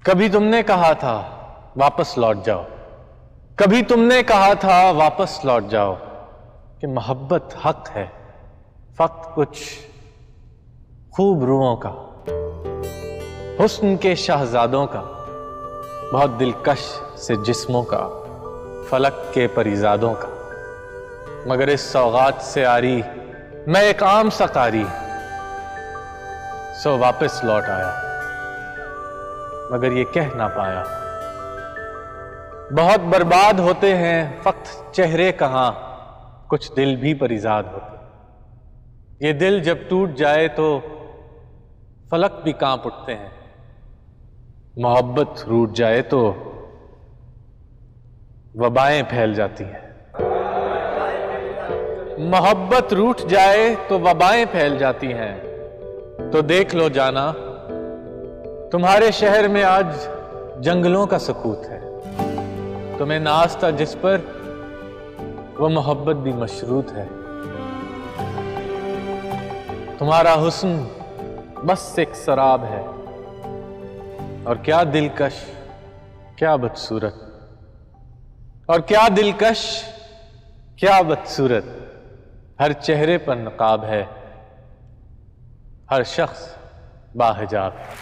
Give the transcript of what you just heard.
کبھی تم نے کہا تھا واپس لوٹ جاؤ، کبھی تم نے کہا تھا واپس لوٹ جاؤ کہ محبت حق ہے، فقط کچھ خوب روحوں کا، حسن کے شہزادوں کا، بہت دلکش سے جسموں کا، فلک کے پریزادوں کا، مگر اس سوغات سے آری میں ایک عام سا قاری، سو واپس لوٹ آیا مگر یہ کہہ نہ پایا، بہت برباد ہوتے ہیں فقط چہرے کہاں، کچھ دل بھی پریزاد ہوتے، یہ دل جب ٹوٹ جائے تو فلک بھی کانپ اٹھتے ہیں، محبت روٹ جائے تو وبائیں پھیل جاتی ہیں، محبت روٹ جائے تو وبائیں پھیل جاتی ہیں، تو دیکھ لو جانا تمہارے شہر میں آج جنگلوں کا سکوت ہے، تمہیں ناز تھا جس پر وہ محبت بھی مشروط ہے، تمہارا حسن بس ایک سراب ہے، اور کیا دلکش کیا بدصورت، اور کیا دلکش کیا بدصورت، ہر چہرے پر نقاب ہے، ہر شخص باحجاب ہے۔